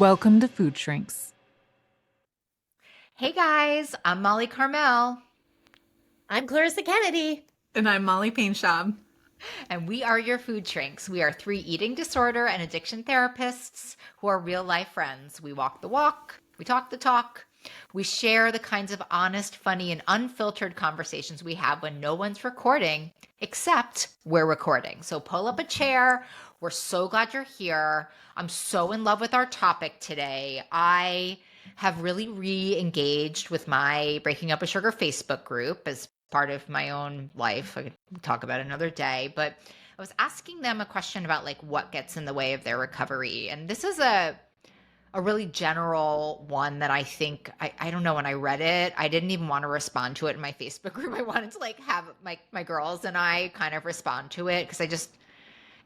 Welcome to Food Shrinks. Hey guys, I'm Molly Carmel, I'm Clarissa Kennedy. And I'm Molly Painshab. and we are your food shrinks. We are three eating disorder and addiction therapists who are real life friends. We walk the walk, we talk the talk, we share the kinds of honest, funny, and unfiltered conversations we have when no one's recording, except we're recording. So pull up a chair. We're so glad you're here. I'm so in love with our topic today. I have really re-engaged with my Breaking Up with Sugar Facebook group as part of my own life. I could talk about it another day, but I was asking them a question about like what gets in the way of their recovery. And this is a really general one that I think I don't know, when I read it, I didn't even want to respond to it in my Facebook group. I wanted to like have my girls and I kind of respond to it because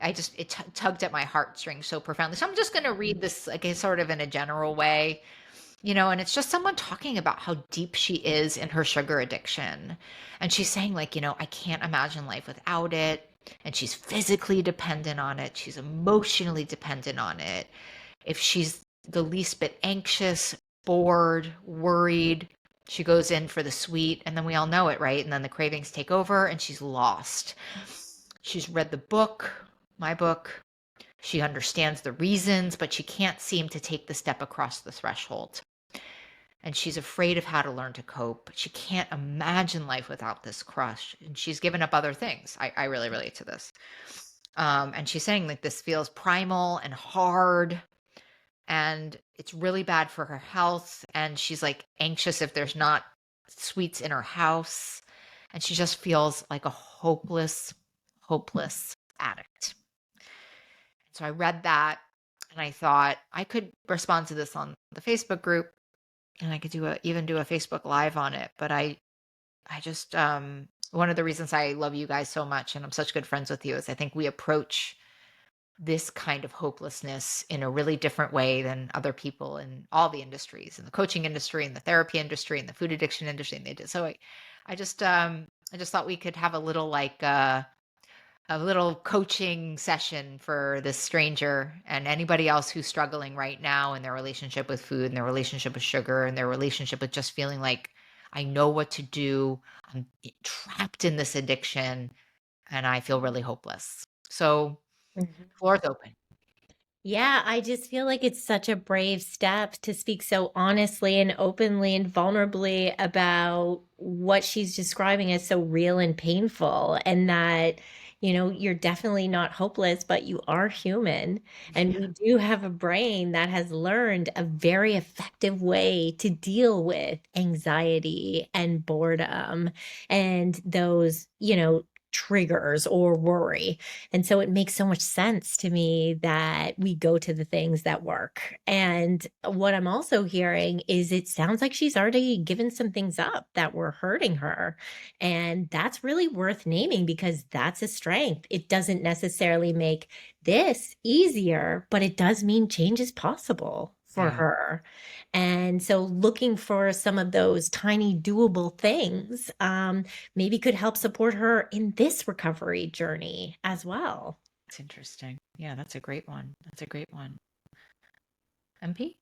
it tugged at my heartstrings so profoundly. So I'm just going to read this like sort of in a general way, and it's just someone talking about how deep she is in her sugar addiction. And she's saying, like, I can't imagine life without it. And she's physically dependent on it. She's emotionally dependent on it. If she's the least bit anxious, bored, worried, she goes in for the sweet. And then we all know it, right? And then the cravings take over and she's lost. She's read the book, my book. She understands the reasons, but she can't seem to take the step across the threshold. And she's afraid of how to learn to cope. She can't imagine life without this crush. And she's given up other things. I really relate to this. And she's saying like this feels primal and hard, and it's really bad for her health. And she's like anxious if there's not sweets in her house. And she just feels like a hopeless, hopeless addict. So I read that and I thought I could respond to this on the Facebook group, and I could even do a Facebook live on it. But I just one of the reasons I love you guys so much and I'm such good friends with you is I think we approach this kind of hopelessness in a really different way than other people in all the industries, in the coaching industry, in the therapy industry, in the food addiction industry. And they did. So I just thought we could have a little coaching session for this stranger and anybody else who's struggling right now in their relationship with food and their relationship with sugar and their relationship with just feeling like I know what to do. I'm trapped in this addiction and I feel really hopeless. So, Mhm. floor's open. Yeah, I just feel like it's such a brave step to speak so honestly and openly and vulnerably about what she's describing as so real and painful, and that, you're definitely not hopeless, but you are human. And Yeah. we do have a brain that has learned a very effective way to deal with anxiety and boredom and those, triggers or worry. And so it makes so much sense to me that we go to the things that work. And what I'm also hearing is it sounds like she's already given some things up that were hurting her. And that's really worth naming because that's a strength. It doesn't necessarily make this easier, but it does mean change is possible for Yeah. her. And so looking for some of those tiny doable things maybe could help support her in this recovery journey as well. It's interesting. Yeah, that's a great one. That's a great one. MP?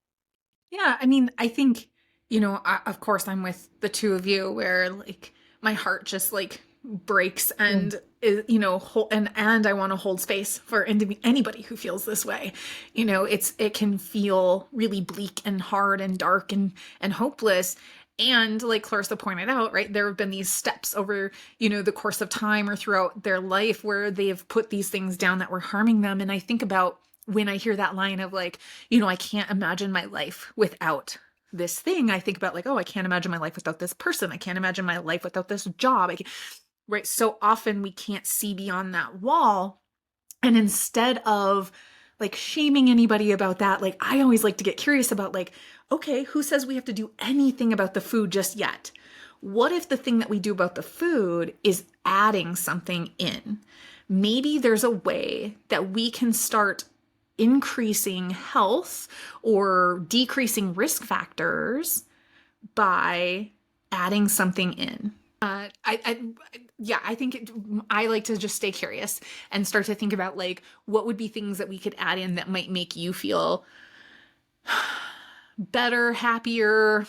Yeah, I think, of course, I'm with the two of you where like my heart just like breaks Mm. and and I want to hold space for anybody who feels this way. It can feel really bleak and hard and dark and hopeless. And like Clarissa pointed out, right, there have been these steps over, the course of time or throughout their life where they have put these things down that were harming them. And I think about when I hear that line of like, I can't imagine my life without this thing. I think about like, oh, I can't imagine my life without this person. I can't imagine my life without this job. Right. So often we can't see beyond that wall. And instead of like shaming anybody about that, like I always like to get curious about like, okay, who says we have to do anything about the food just yet? What if the thing that we do about the food is adding something in? Maybe there's a way that we can start increasing health or decreasing risk factors by adding something in. Yeah, I think I like to just stay curious and start to think about like what would be things that we could add in that might make you feel better, happier,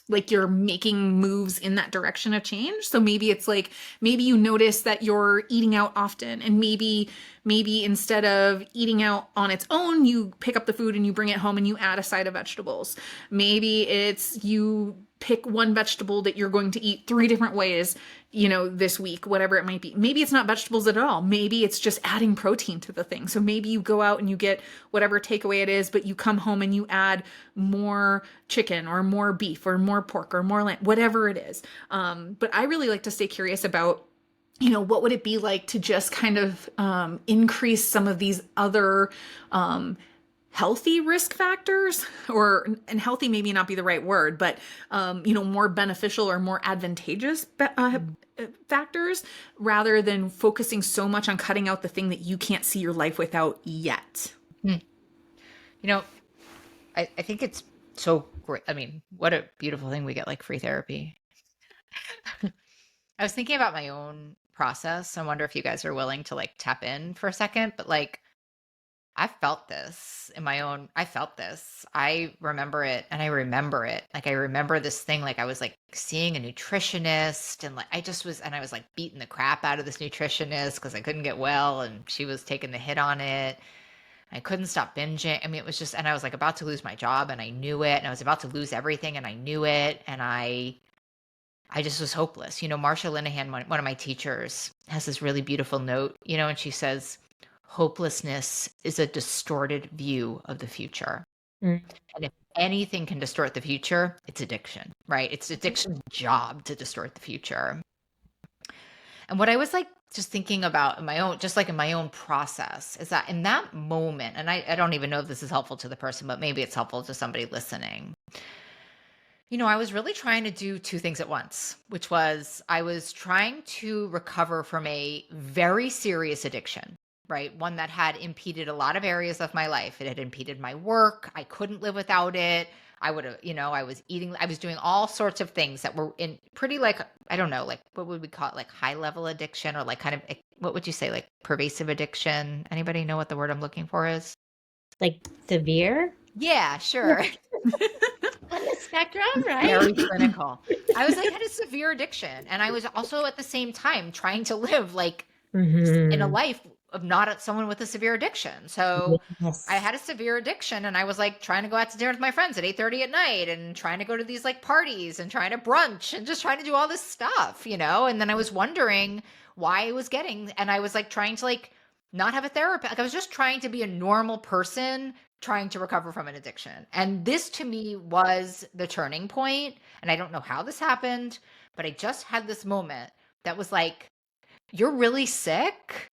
like you're making moves in that direction of change. So maybe it's like, maybe you notice that you're eating out often, and maybe instead of eating out on its own, you pick up the food and you bring it home and you add a side of vegetables. Maybe it's you pick one vegetable that you're going to eat three different ways, this week, whatever it might be. Maybe it's not vegetables at all. Maybe it's just adding protein to the thing. So maybe you go out and you get whatever takeaway it is, but you come home and you add more chicken or more beef or more pork or more lamb, whatever it is. But I really like to stay curious about, what would it be like to just kind of increase some of these other healthy risk factors, and healthy maybe not be the right word, but more beneficial or more advantageous factors, rather than focusing so much on cutting out the thing that you can't see your life without yet. Hmm. You know, I think it's so great. I mean, what a beautiful thing we get, like free therapy. I was thinking about my own process. I wonder if you guys are willing to like tap in for a second, but like I felt this in my own, I felt this. I remember it and I remember it. Like I remember this thing, like I was like seeing a nutritionist and like I was like beating the crap out of this nutritionist because I couldn't get well and she was taking the hit on it. I couldn't stop binging. I mean, it was just, and I was like about to lose my job and I knew it, and I was about to lose everything and I knew it. And I just was hopeless. Marsha Linehan, one of my teachers, has this really beautiful note, and she says, hopelessness is a distorted view of the future. Mm. And if anything can distort the future, it's addiction, right? It's addiction's job to distort the future. And what I was like just thinking about in my own, just like in my own process, is that in that moment, and I don't even know if this is helpful to the person, but maybe it's helpful to somebody listening. I was really trying to do two things at once, which was I was trying to recover from a very serious addiction, right? One that had impeded a lot of areas of my life. It had impeded my work. I couldn't live without it. I would have, I was eating, I was doing all sorts of things that were in pretty like, I don't know, like what would we call it? Like high level addiction, or like kind of, what would you say? Like pervasive addiction? Anybody know what the word I'm looking for is? Like severe Yeah, sure. on the spectrum, Very right? clinical. I was like, had a severe addiction. And I was also at the same time trying to live like in a Hmm. life of not someone with a severe addiction. So I Yes. had a severe addiction and I was like trying to go out to dinner with my friends at 8:30 at night and trying to go to these like parties and trying to brunch and just trying to do all this stuff, And then I was wondering why I was getting, and I was like trying to like not have a therapist. Like I was just trying to be a normal person trying to recover from an addiction. And this to me was the turning point. And I don't know how this happened, but I just had this moment that was like, you're really sick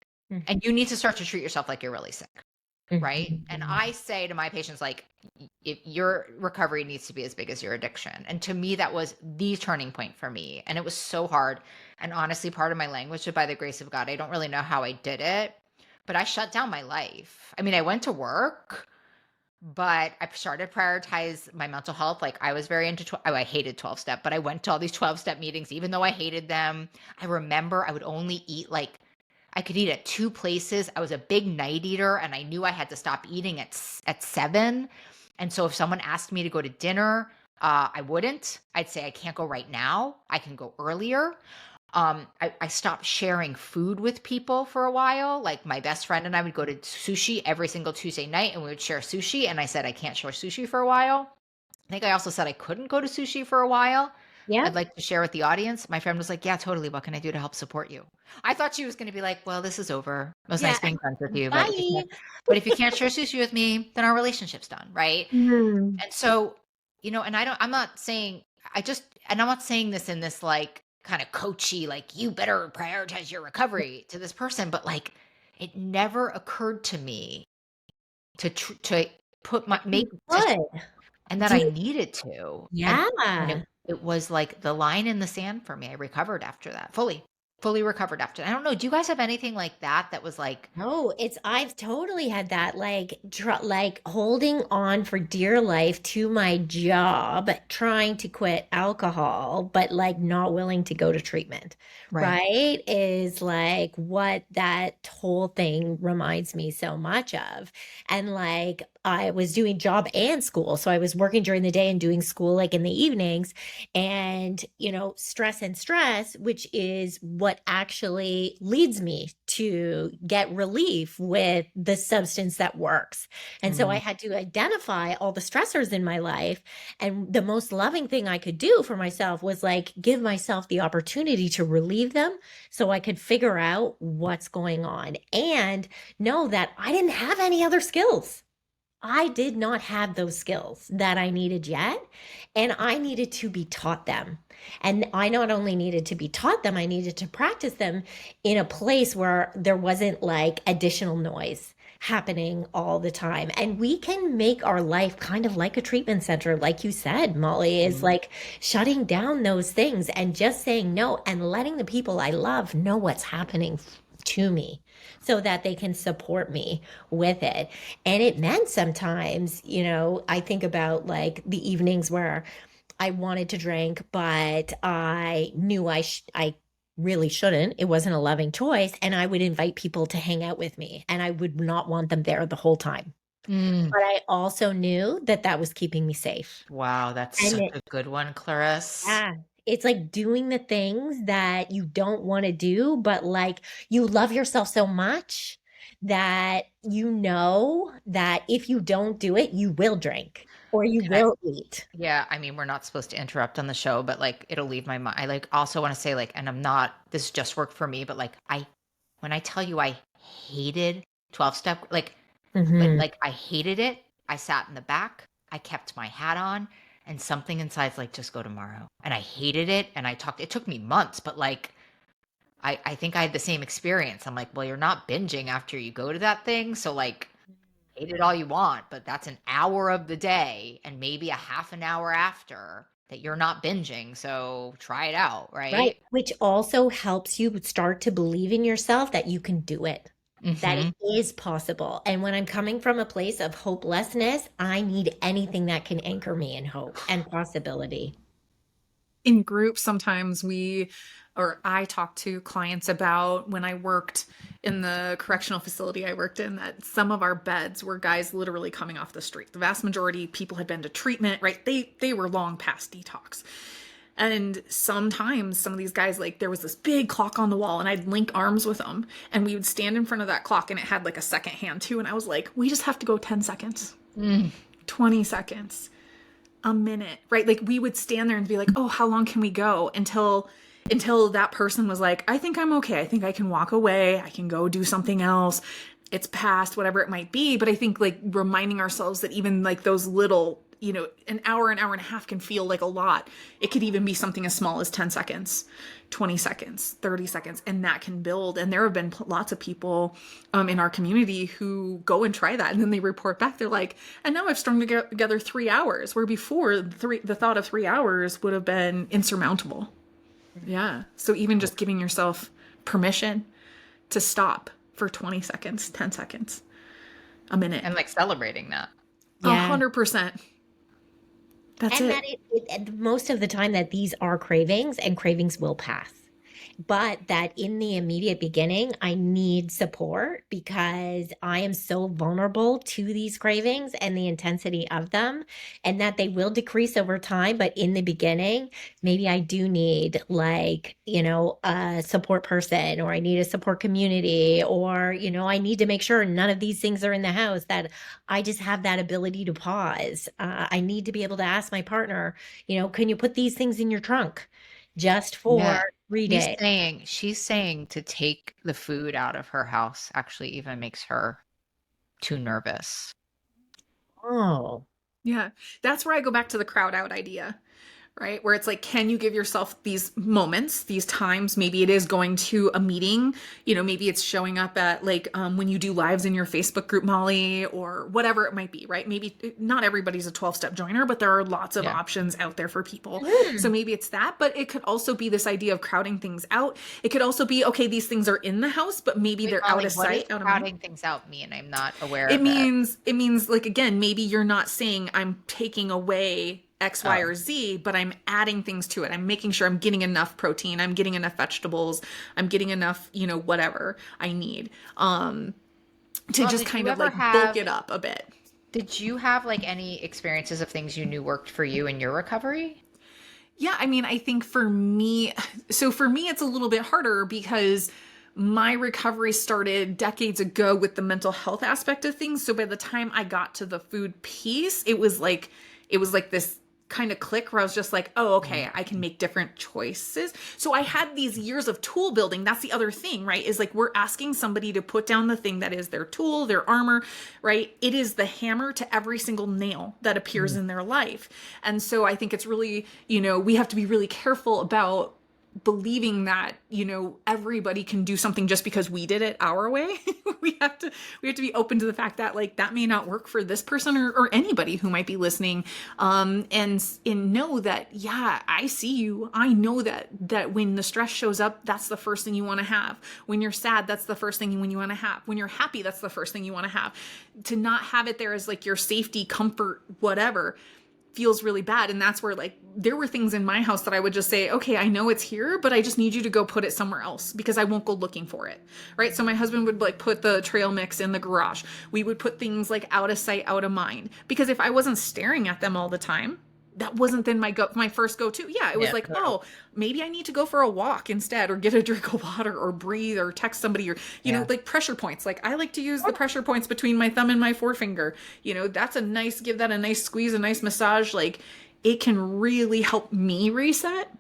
and you need to start to treat yourself like you're really sick. Right. And Mhm. I say to my patients, like, if your recovery needs to be as big as your addiction. And to me, that was the turning point for me. And it was so hard. And honestly, part of my language, by the grace of God, I don't really know how I did it, but I shut down my life. I mean, I went to work, but I started to prioritize my mental health. Like I was very into, I hated 12 step, but I went to all these 12 step meetings, even though I hated them. I remember I would only eat like, I could eat at two places. I was a big night eater and I knew I had to stop eating at 7. And so if someone asked me to go to dinner, I wouldn't. I'd say I can't go right now. I can go earlier. I stopped sharing food with people for a while. Like my best friend and I would go to sushi every single Tuesday night and we would share sushi. And I said, I can't share sushi for a while. I think I also said I couldn't go to sushi for a while. I'd Yep. like to share with the audience. My friend was like, yeah, totally. What can I do to help support you? I thought she was going to be like, well, this is over. It was Yeah. nice being friends with you, Bye. but if you can't share sushi with me, then our relationship's done. Right. Mhm. And so, and I'm not saying, and I'm not saying this in this like kind of coachy, like, you better prioritize your recovery to this person, but like, it never occurred to me to put my, make, to, Good. and that Do I needed to. And yeah. it was like the line in the sand for me. I recovered after that fully. fully recovered after. I don't know. Do you guys have anything like that that was like, No, I've totally had that like holding on for dear life to my job, trying to quit alcohol, but like not willing to go to treatment, right? right? Is like what that whole thing reminds me so much of. And like I was doing job and school. So I was working during the day and doing school like in the evenings. And, stress and stress, which is what actually leads me to get relief with the substance that works. And so I Mm. had to identify all the stressors in my life. And the most loving thing I could do for myself was like give myself the opportunity to relieve them so I could figure out what's going on and know that I didn't have any other skills. I did not have those skills that I needed yet, and I needed to be taught them. And I not only needed to be taught them, I needed to practice them in a place where there wasn't like additional noise happening all the time. And we can make our life kind of like a treatment center, like you said, Molly, is Mm. like shutting down those things and just saying no and letting the people I love know what's happening to me so that they can support me with it. And it meant sometimes, I think about like the evenings where I wanted to drink, but I knew I really shouldn't. It wasn't a loving choice. And I would invite people to hang out with me, and I would not want them there the whole time. Mm. But I also knew that that was keeping me safe. Wow, that's And such a good one, Clarice. yeah, it's like doing the things that you don't want to do, but like you love yourself so much that you know that if you don't do it, you will drink or you Can I will eat. Yeah, I mean, we're not supposed to interrupt on the show, but like it'll leave my mind. I like also want to say like, and I'm not, this just worked for me, but like when I tell you I hated 12 step, Hmm. like I hated it. I sat in the back, I kept my hat on, and something inside's like, just go tomorrow. And I hated it. And it took me months, but like, I think I had the same experience. I'm like, well, you're not binging after you go to that thing. So like, hate it all you want, but that's an hour of the day and maybe a half an hour after that you're not binging. So try it out, Right. right? Which also helps you start to believe in yourself that you can do it, that it Hmm. is possible. And when I'm coming from a place of hopelessness, I need anything that can anchor me in hope and possibility. In groups, sometimes we or I talk to clients about when I worked in the correctional facility I worked in, that some of our beds were guys literally coming off the street. The vast majority people had been to treatment, right? They were long past detox. And sometimes some of these guys, like there was this big clock on the wall and I'd link arms with them and we would stand in front of that clock and it had like a second hand too. And I was like, we just have to go 10 seconds, Mm. 20 seconds, a minute, right? Like we would stand there and be like, oh, how long can we go until that person was like, I think I'm okay. I think I can walk away. I can go do something else. It's past whatever it might be. But I think like reminding ourselves that even like those little, an hour and a half can feel like a lot. It could even be something as small as 10 seconds, 20 seconds, 30 seconds, and that can build. And there have been lots of people in our community who go and try that. And then they report back. They're like, and now I've strung together 3 hours, where before the thought of 3 hours would have been insurmountable. Yeah. So even just giving yourself permission to stop for 20 seconds, 10 seconds, a minute, And like celebrating that. a Yeah. 100%. That's And it. that most of the time that these are cravings and cravings will pass. But that in the immediate beginning, I need support because I am so vulnerable to these cravings and the intensity of them, and that they will decrease over time. But in the beginning, maybe I do need like, a support person, or I need a support community, or, I need to make sure none of these things are in the house, that I just have that ability to pause. I need to be able to ask my partner, can you put these things in your trunk just for Yeah. 3 days? She's saying to take the food out of her house actually even makes her too nervous. Oh, Yeah. That's where I go back to the crowd out idea, right? Where it's like, can you give yourself these moments, these times? Maybe it is going to a meeting, maybe it's showing up at like when you do lives in your Facebook group, Molly, or whatever it might be, right? Maybe not everybody's a 12-step joiner, but there are lots of Yeah. options out there for people. So Mm. maybe it's that, but it could also be this idea of crowding things out. It could also be, okay, these things are in the house, but maybe Wait, they're out Molly, of what does sight, out of mind. crowding things out mean? I'm not aware It of it. means it means like again, maybe you're not saying I'm taking away X, Y, Oh, or Z, but I'm adding things to it. I'm making sure I'm getting enough protein, I'm getting enough vegetables, I'm getting enough, whatever I need. To well, just did you kind of ever like bulk have it up a bit. like any experiences of things you knew worked for you in your recovery? Yeah, I mean, I think for me, it's a little bit harder because my recovery started decades ago with the mental health aspect of things. So by the time I got to the food piece, it was like this kind of click where I was just like, oh, okay, I can make different choices. So I had these years of tool building. That's the other thing, right? Is like we're asking somebody to put down the thing that is their tool, their armor, right? It is the hammer to every single nail that appears in their life. And so I think it's really, we have to be really careful about believing that everybody can do something just because we did it our way. We have to be open to the fact that like that may not work for this person or anybody who might be listening, and know that, yeah, I see you. I know that when the stress shows up, that's the first thing you want to have. When you're sad, that's the first thing when you want to have. When you're happy, that's the first thing you want to have. To not have it there as like your safety, comfort, whatever, feels really bad. And that's where like there were things in my house that I would just say, okay, I know it's here, but I just need you to go put it somewhere else because I won't go looking for it. Right. So my husband would like put the trail mix in the garage. We would put things like out of sight, out of mind. Because if I wasn't staring at them all the time, that wasn't then my first go-to. Yeah, it was Yeah, like, totally. oh, maybe I need to go for a walk instead, or get a drink of water, or breathe, or text somebody, or Yeah. like pressure points. Like I like to use the pressure points between my thumb and my forefinger. That's give that a nice squeeze, a nice massage. Like it can really help me reset.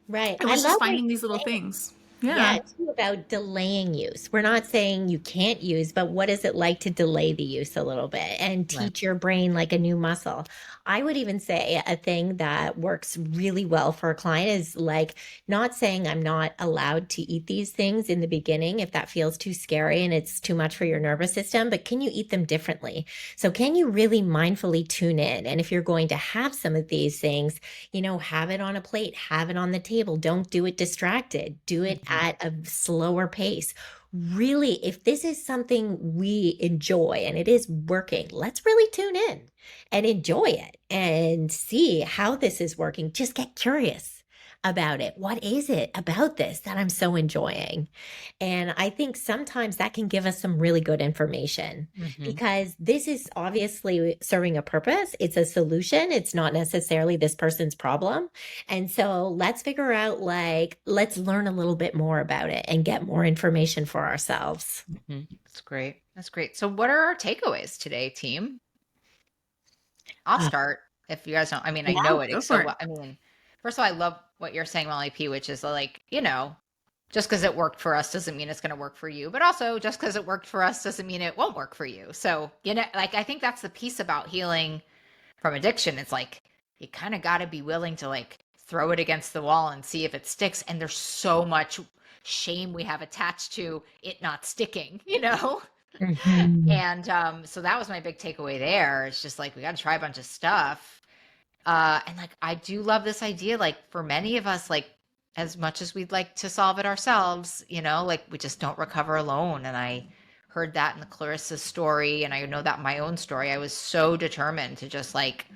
Right. It I was love just what finding these you're little saying. things. Yeah, Yeah. too, about delaying use. We're not saying you can't use, but what is it like to delay the use a little bit and Right. teach your brain like a new muscle? I would even say a thing that works really well for a client is like not saying I'm not allowed to eat these things in the beginning if that feels too scary and it's too much for your nervous system, but can you eat them differently? So can you really mindfully tune in? And if you're going to have some of these things, have it on a plate, have it on the table. Don't do it distracted. Do it Mhm. at a slower pace. Really, if this is something we enjoy and it is working, let's really tune in and enjoy it and see how this is working. Just get curious about it. What is it about this that I'm so enjoying? And I think sometimes that can give us some really good information Mhm. because this is obviously serving a purpose. It's a solution. It's not necessarily this person's problem. And so let's figure out, like, let's learn a little bit more about it and get more information for ourselves. That's great. That's great. So, what are our takeaways today, team? I'll Uh, start if you guys don't. I mean, I yeah. know it Go so for it. well. I mean, first of all, I love what you're saying, Molly P, which is like, just because it worked for us doesn't mean it's going to work for you. But also, just because it worked for us doesn't mean it won't work for you. So, like, I think that's the piece about healing from addiction. It's like, you kind of got to be willing to like throw it against the wall and see if it sticks. And there's so much shame we have attached to it not sticking, you know? Mhm. And so that was my big takeaway there. It's just like we got to try a bunch of stuff. And like I do love this idea. Like for many of us, like as much as we'd like to solve it ourselves, like we just don't recover alone. And I heard that in the Clarissa's story, and I know that in my own story. I was so determined to just like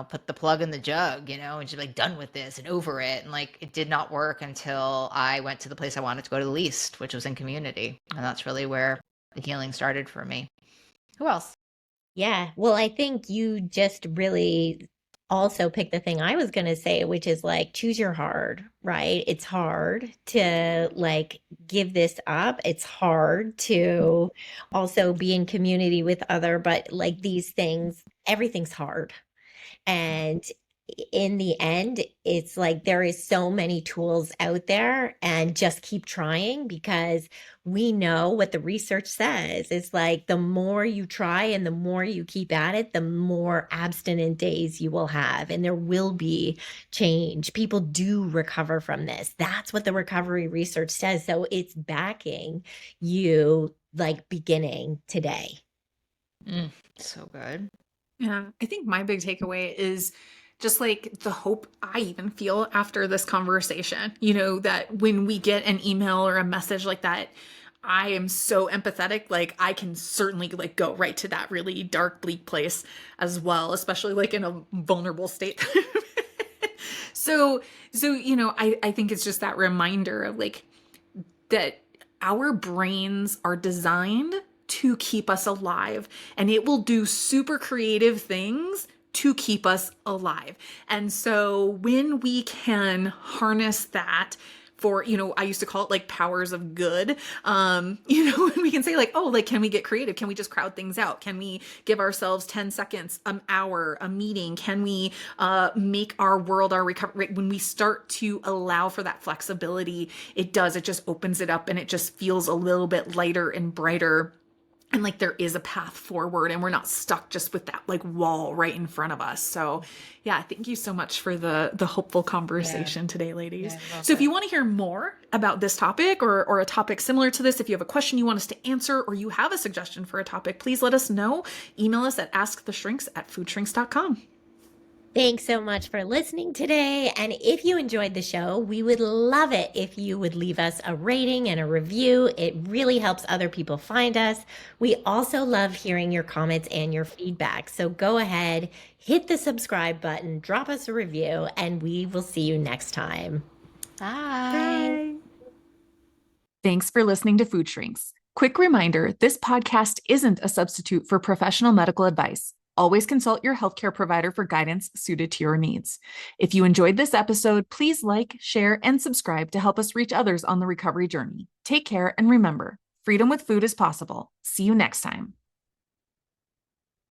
put the plug in the jug, and just like done with this and over it. And like it did not work until I went to the place I wanted to go to the least, which was in community. And that's really where the healing started for me. Who else? Yeah. Well, I think you just really also picked the thing I was going to say, which is like choose your hard, right? It's hard to like give this up. It's hard to also be in community with other, but like these things, everything's hard. And in the end, it's like there is so many tools out there, and just keep trying, because we know what the research says. It's like the more you try and the more you keep at it, the more abstinent days you will have, and there will be change. People do recover from this. That's what the recovery research says. So it's backing you, like, beginning today. Mm, so good. Yeah, I think my big takeaway is just like the hope I even feel after this conversation. That when we get an email or a message like that, I am so empathetic. Like I can certainly like go right to that really dark, bleak place as well, especially like in a vulnerable state. So I think it's just that reminder of like that our brains are designed to keep us alive, and it will do super creative things to keep us alive. And so when we can harness that for, I used to call it like powers of good. When we can say like, oh, like, can we get creative? Can we just crowd things out? Can we give ourselves 10 seconds, an hour, a meeting? Can we make our world, our recovery? When we start to allow for that flexibility, it just opens it up, and it just feels a little bit lighter and brighter. And like there is a path forward, and we're not stuck just with that like wall right in front of us. So yeah, thank you so much for the hopeful conversation today, ladies. Yeah, I love So if it. you want to hear more about this topic, or a topic similar to this, if you have a question you want us to answer, or you have a suggestion for a topic, please let us know. Email us at asktheshrinks@foodshrinks.com. Thanks so much for listening today. And if you enjoyed the show, we would love it if you would leave us a rating and a review. It really helps other people find us. We also love hearing your comments and your feedback. So go ahead, hit the subscribe button, drop us a review, and we will see you next time. Bye. Thanks for listening to Food Shrinks. Quick reminder, this podcast isn't a substitute for professional medical advice. Always consult your healthcare provider for guidance suited to your needs. If you enjoyed this episode, please like, share, and subscribe to help us reach others on the recovery journey. Take care, and remember, freedom with food is possible. See you next time.